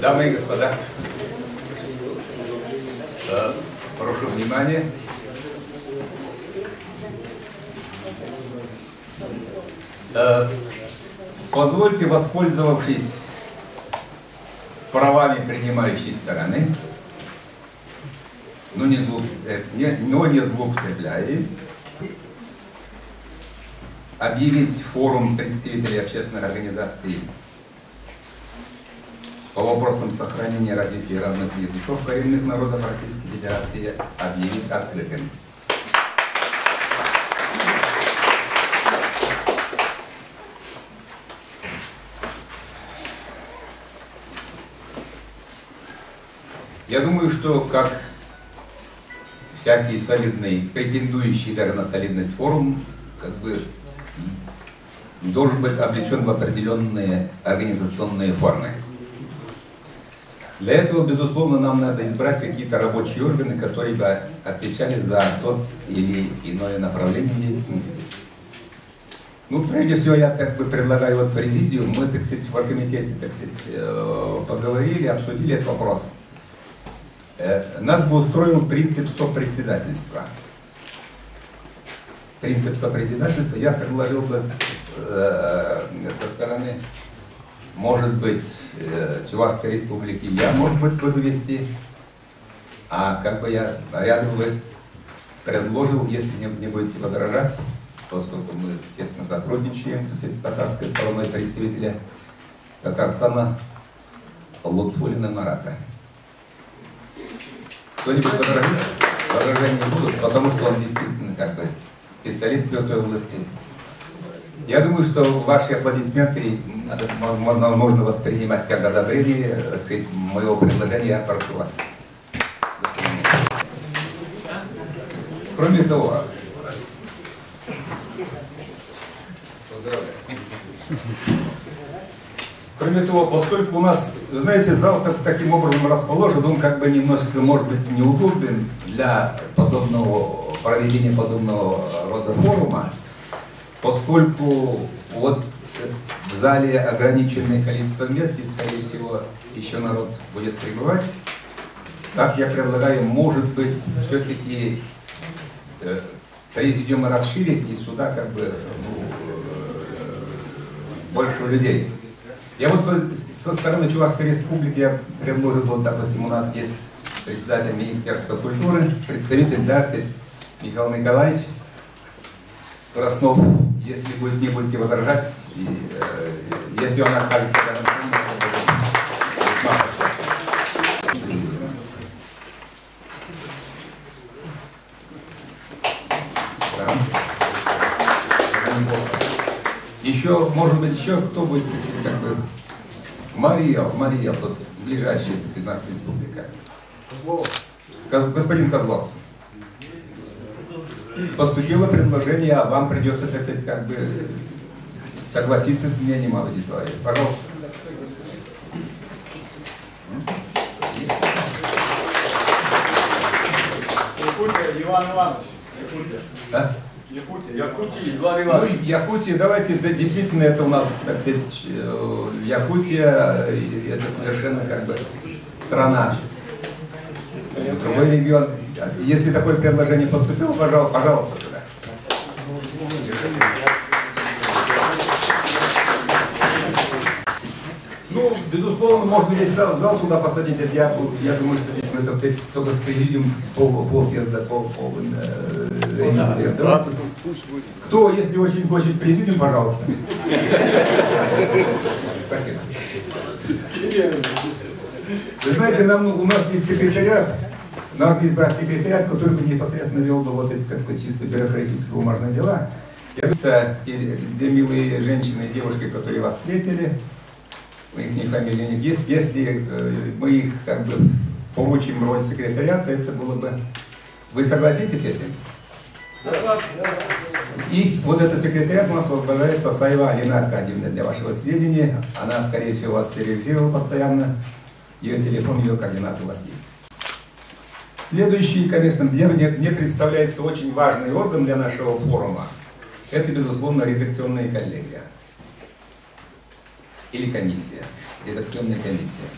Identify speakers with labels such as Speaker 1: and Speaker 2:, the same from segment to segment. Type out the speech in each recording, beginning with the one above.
Speaker 1: Дамы и господа, прошу внимания. Позвольте, воспользовавшись правами принимающей стороны, но не злоупотребляя, объявить форум представителей общественных организаций по вопросам сохранения и развития родных языков коренных народов Российской Федерации объявить открытым. Я думаю, что как всякий солидный, претендующий даже на солидность форум, как бы должен быть облечен в определенные организационные формы. Для этого, безусловно, нам надо избрать какие-то рабочие органы, которые бы отвечали за тот или иное направление деятельности. Ну, прежде всего, я как бы предлагаю вот президиум, мы, так сказать, в оргкомитете, так сказать, поговорили, обсудили этот вопрос. Нас бы устроил принцип сопредседательства. Принцип сопредседательства я предложил бы со стороны, может быть, Чувашской Республики я, может быть, буду вести, а как бы я рядом бы предложил, если не будете возражать, поскольку мы тесно сотрудничаем с татарской стороной представителя Татарстана Лутфуллина Марата. Кто-нибудь возражает? Возражения не будут, потому что он действительно как бы специалист в этой области. Я думаю, что ваши аплодисменты нужно воспринимать как одобрение, так сказать, моего предложения. Я прошу вас. Кроме того, поскольку у нас, вы знаете, зал таким образом расположен, он как бы немножко, может быть, неудобен для проведения подобного рода форума, поскольку вот в зале ограниченное количество мест, и, скорее всего, еще народ будет прибывать. Так я предлагаю, может быть, все-таки президиум расширить, и сюда как бы больше людей. Я вот со стороны Чувашской Республики я предложил, вот, допустим, у нас есть председатель Министерства культуры, представитель, да, Михаил Николаевич Краснов, если не будете возражать, если он окажется рядом с ним, еще, может быть, еще кто будет, как бы, Мария, тот ближайший, у нас республика. Господин Козлов. Поступило предложение, а вам придется, так сказать, как бы согласиться с мнением аудитории. Пожалуйста.
Speaker 2: Якутия, Иван Иванович.
Speaker 1: А?
Speaker 2: Якутия, Иван Иванович.
Speaker 1: Ну, Якутия, давайте, да, действительно, это у нас, так сказать, Якутия, это совершенно как бы страна, другой регион. Если такое предложение поступило, пожалуйста, сюда. Ну, безусловно, можно весь зал сюда посадить. Я думаю, что здесь мы, так сказать, только с президиум полсъезда Кто, если очень хочет президиум, пожалуйста. Спасибо. Вы знаете, у нас есть секретариат. Нужно избрать секретариат, который бы непосредственно вел бы вот эти как бы чисто бюрократические бумажные дела. Я думаю, те милые женщины и девушки, которые вас встретили, у них фамилии не есть, если мы их как бы получим роль секретариата, это было бы... Вы согласитесь с этим?
Speaker 2: Согласен.
Speaker 1: И вот этот секретариат у нас возглавляет Сасаева Алина Аркадьевна, для вашего сведения. Она, скорее всего, вас терроризировала постоянно. Ее телефон, ее координаты у вас есть. Следующий, конечно, мне представляется очень важный орган для нашего форума. Это, безусловно, редакционная коллегия. Или комиссия. Редакционная комиссия.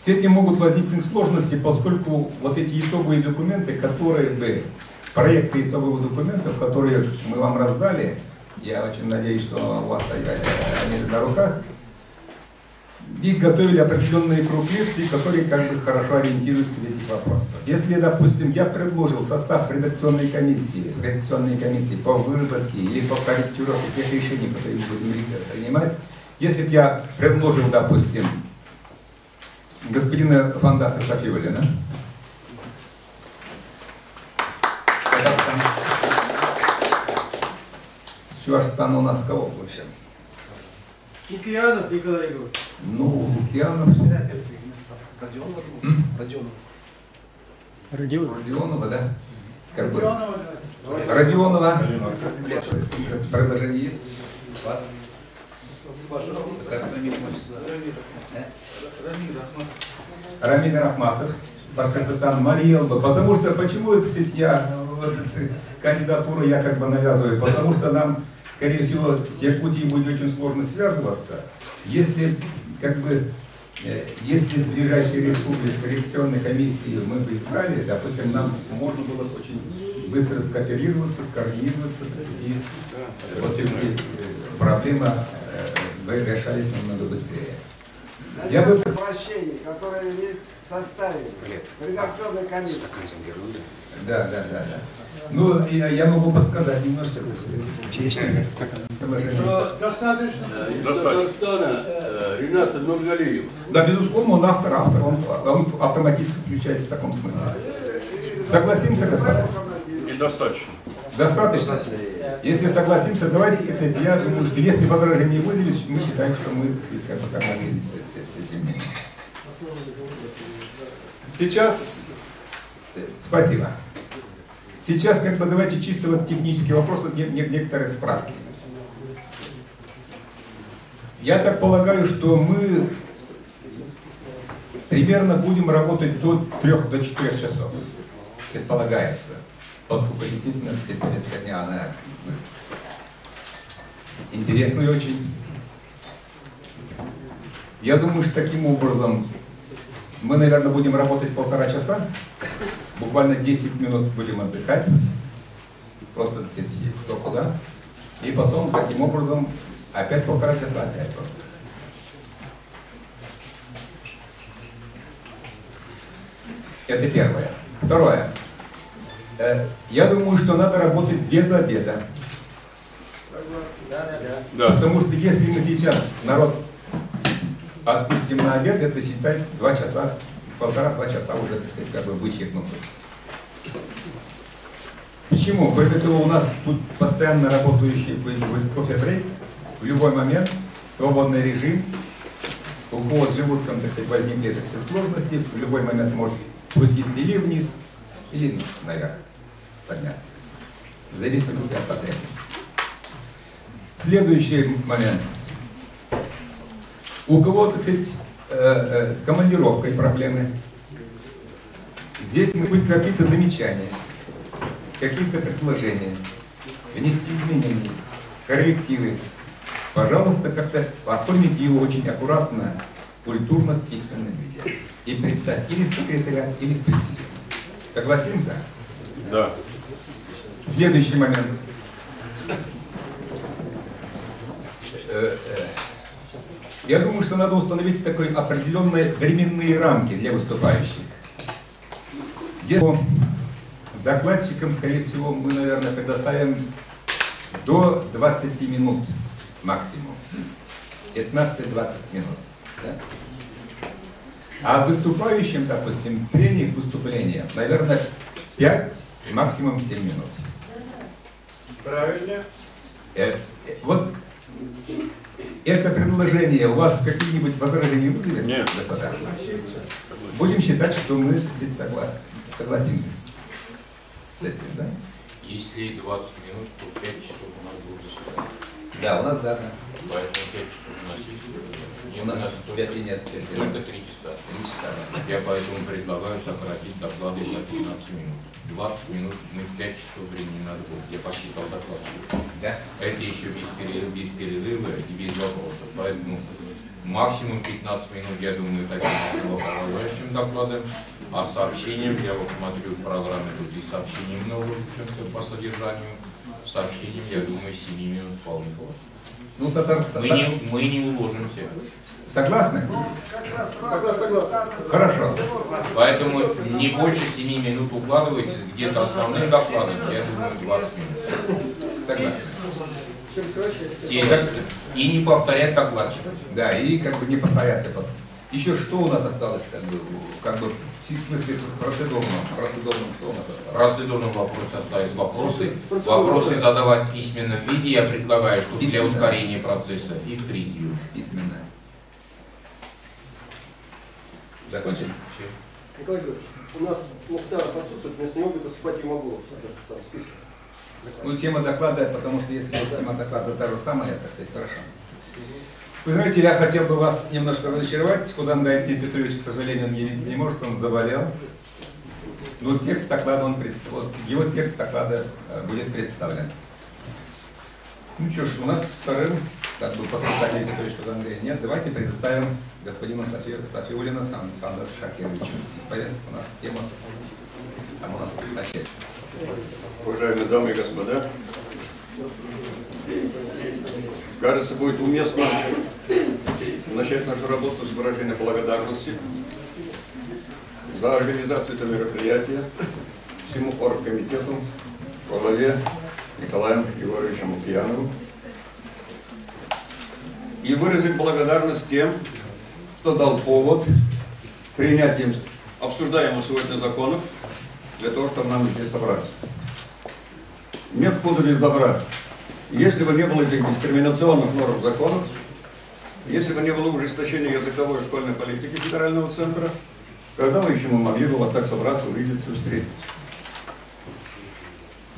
Speaker 1: С этим могут возникнуть сложности, поскольку вот эти итоговые документы, которые бы, проекты итоговых документов, которые мы вам раздали, я очень надеюсь, что у вас они на руках, их готовили определенные круг лиц, которые как бы хорошо ориентируются в этих вопросах. Если, допустим, я предложил состав редакционной комиссии по выработке или по корректировке тех решений, которые мы будем принимать, если бы я предложил, допустим, господина Фандаса Софиуллина, с Чувашстана у нас кого вообще?
Speaker 3: Лукьянов Николай Егорович.
Speaker 1: Ну, Лукьянов. Родионова, да? Как бы. Родионова. Предложение есть? Вас? Рамиль Рахматов, Башкортостан, Мариэлба. Потому что, почему, кстати, я вот эту кандидатуру я как бы навязываю? Потому что нам, скорее всего, с Якутией будет очень сложно связываться. Если, как бы, если с ближайшей республикой коррекционной комиссии мы бы избрали, допустим, нам можно было очень быстро скооперироваться, скоординироваться, и вот эти проблемы решались намного быстрее. Я бы...
Speaker 3: Возвращение, которое имеет в составе редакционной комиссии.
Speaker 1: Да. Ну, я могу подсказать немножко.
Speaker 3: Достаточно.
Speaker 2: Рената Нургалиев.
Speaker 1: Да, безусловно, он автор, он автоматически включается в таком смысле. Согласимся, господа?
Speaker 2: Недостаточно.
Speaker 1: Достаточно? Если согласимся, давайте, кстати, я думаю, что если возражения не выделились, мы считаем, что мы, кстати, как бы согласились с этим. Сейчас, спасибо. Сейчас, как бы, давайте чисто вот технические вопросы, некоторые справки. Я так полагаю, что мы примерно будем работать до 3-4 часов, предполагается. Поскольку действительно повестка дня, она интересная очень. Я думаю, что таким образом мы, наверное, будем работать 1,5 часа. Буквально 10 минут будем отдыхать. Просто кто куда. И потом, таким образом, опять 1,5 часа, опять отдых. Это первое. Второе. Я думаю, что надо работать без обеда.
Speaker 2: Да.
Speaker 1: Потому что если мы сейчас народ отпустим на обед, это считай 2 часа, 1,5-2 часа уже, так сказать, как бы вычеркнуты. Почему? Кроме того, у нас тут постоянно работающий кофе-брейк, в любой момент, свободный режим. У кого с желудком, так сказать, возникли, так сказать, сложности, в любой момент может спуститься или вниз, или наверх подняться, в зависимости от потребностей. Следующий момент. У кого, так сказать, с командировкой проблемы. Здесь могут быть какие-то замечания, какие-то предложения, внести изменения, коррективы. Пожалуйста, как-то оформите его очень аккуратно, культурно, в письменном виде. И представь или секретаря, или в президиум. Согласимся?
Speaker 2: Да.
Speaker 1: Следующий момент. Я думаю, что надо установить такой определенные временные рамки для выступающих. Докладчикам, скорее всего, мы, наверное, предоставим до 20 минут максимум. 15-20 минут. Да? А выступающим, допустим, прения к выступлениям, наверное, 5, максимум 7 минут.
Speaker 3: Правильно.
Speaker 1: Вот это предложение, у вас какие-нибудь возражения вызовет?
Speaker 2: Нет.
Speaker 1: Господа? Будем считать, что мы, кстати, согласимся с этим, да?
Speaker 4: Если 20 минут, то 5 часов у нас будет заседание.
Speaker 1: Да, у нас да.
Speaker 4: Поэтому 5 часов у нас есть.
Speaker 1: У нас 5 и нет.
Speaker 4: Только 3 часа.
Speaker 1: 3 часа, да.
Speaker 4: Я поэтому предлагаю сократить доклады на 15 минут. 20 минут, мы 5 часов времени надо будет. Я посчитал докладчик.
Speaker 1: Да?
Speaker 4: Это еще без перерыва и без вопросов. Поэтому максимум 15 минут, я думаю, таким основополагающим докладом. А сообщением, я вот смотрю в программе, тут и сообщений много, по содержанию. Сообщением, я думаю, 7 минут вполне хватит.
Speaker 1: Ну,
Speaker 4: Мы не уложимся.
Speaker 1: Согласны?
Speaker 3: Согласен.
Speaker 1: Хорошо.
Speaker 4: Поэтому не больше 7 минут укладывайтесь, где-то основным докладом, я думаю, 20 минут.
Speaker 1: Согласен.
Speaker 4: Текст. И не повторять докладчика.
Speaker 1: Да, и как бы не повторяться потом. Еще что у нас осталось, как бы в смысле процедурном, что у нас осталось?
Speaker 4: Процедурным вопросе остались вопросы задавать в письменном виде, я предлагаю, что для ускорения процесса и в президиум.
Speaker 1: Письменно. Закончили?
Speaker 4: Все.
Speaker 5: Николай Григорьевич, у нас Мухтар отсутствует, вместо него будет выступать Имаглов в самом списке.
Speaker 1: Ну, тема доклада, потому что если тема доклада та же самая, так сказать, хорошо. Вы знаете, я хотел бы вас немножко разочаровать. Хузандай Дмитрий Петрович, к сожалению, он явиться не может, он заболел. Но текст доклада, его текст доклада будет представлен. Ну что ж, у нас вторым, как бы, поскольку Дмитрий Петрович Хузандая нет, давайте предоставим господину Сафиуллину Фандас Шакировичу. У нас тема, там у нас начать.
Speaker 2: Уважаемые дамы и господа, кажется, будет уместно начать нашу работу с выражения благодарности за организацию этого мероприятия всему оргкомитету во главе Николаем Егоровичем Лукьяновым и выразить благодарность тем, кто дал повод принятием обсуждаемых сегодня законов для того, чтобы нам здесь собраться. Нет худа без добра. Если бы не было этих дискриминационных норм законов, если бы не было ужесточения языковой и школьной политики федерального центра, когда мы еще могли бы вот так собраться, увидеться, встретиться?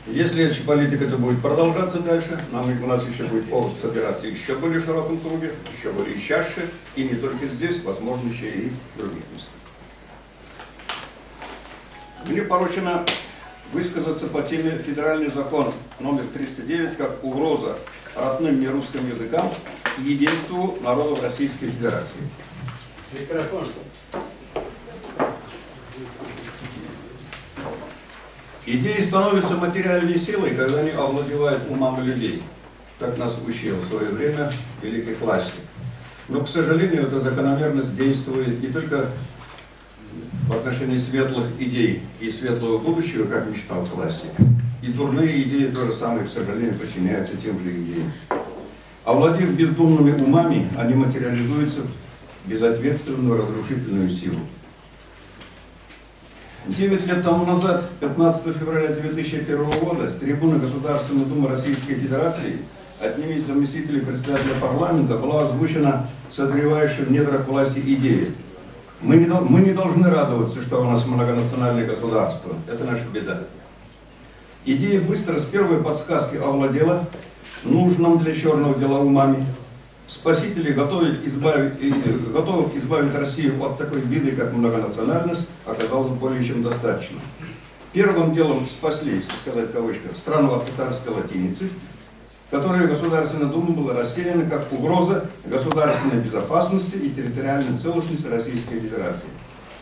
Speaker 2: Если эта политика это будет продолжаться дальше, у нас еще будет повод собираться еще более широком круге, еще более чаще, и не только здесь, возможно, еще и в других местах. Мне поручено высказаться по теме федеральный закон номер 309 как угроза родным нерусским языкам и единству народов Российской Федерации.
Speaker 3: Микрофон.
Speaker 2: Идеи становятся материальной силой, когда они овладевают умами людей, как нас учил в свое время великий классик. Но, к сожалению, эта закономерность действует не только в отношении светлых идей и светлого будущего, как мечтал классик. И дурные идеи тоже самое, к сожалению, подчиняются тем же идеям. Овладев бездумными умами, они материализуются в безответственную разрушительную силу. 9 лет тому назад, 15 февраля 2001 года, с трибуны Государственной Думы Российской Федерации от имени заместителей председателя парламента была озвучена созревающая в недрах власти идея. Мы не должны радоваться, что у нас многонациональное государство. Это наша беда. Идея быстро с первой подсказки овладела нужным для черного дела умами. Спасители, готовых избавить Россию от такой беды, как многонациональность, оказалось более чем достаточно. Первым делом спасли, если сказать в кавычках, страну от татарской латиницы, которая Государственная Дума была расценена как угроза государственной безопасности и территориальной целостности Российской Федерации.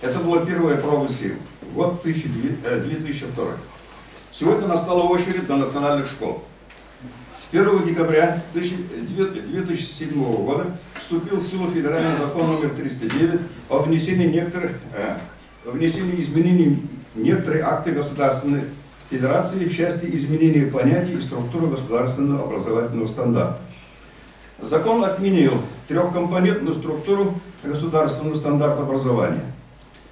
Speaker 2: Это была первая проба сил. Год 2002. Сегодня настала очередь на национальных школ. С 1 декабря 2007 года вступил в силу федеральный закон номер 309 о внесении изменений в некоторые акты Государственной Федерации в части изменения понятий и структуры государственного образовательного стандарта. Закон отменил трехкомпонентную структуру государственного стандарта образования.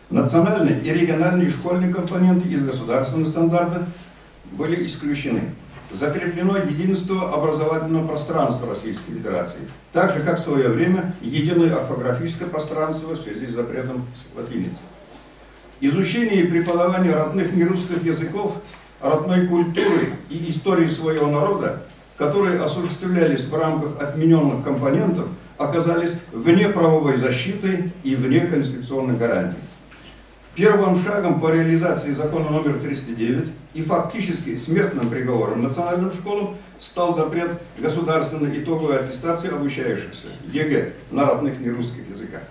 Speaker 2: Национальные и региональные школьные компоненты из государственного стандарта были исключены. Закреплено единство образовательного пространства Российской Федерации, так же, как в свое время единое орфографическое пространство в связи с запретом латиницы. Изучение и преподавание родных нерусских языков, родной культуры и истории своего народа, которые осуществлялись в рамках отмененных компонентов, оказались вне правовой защиты и вне конституционных гарантий. Первым шагом по реализации закона номер 309 и фактически смертным приговором национальным школам стал запрет государственной итоговой аттестации обучающихся ЕГЭ на родных нерусских языках.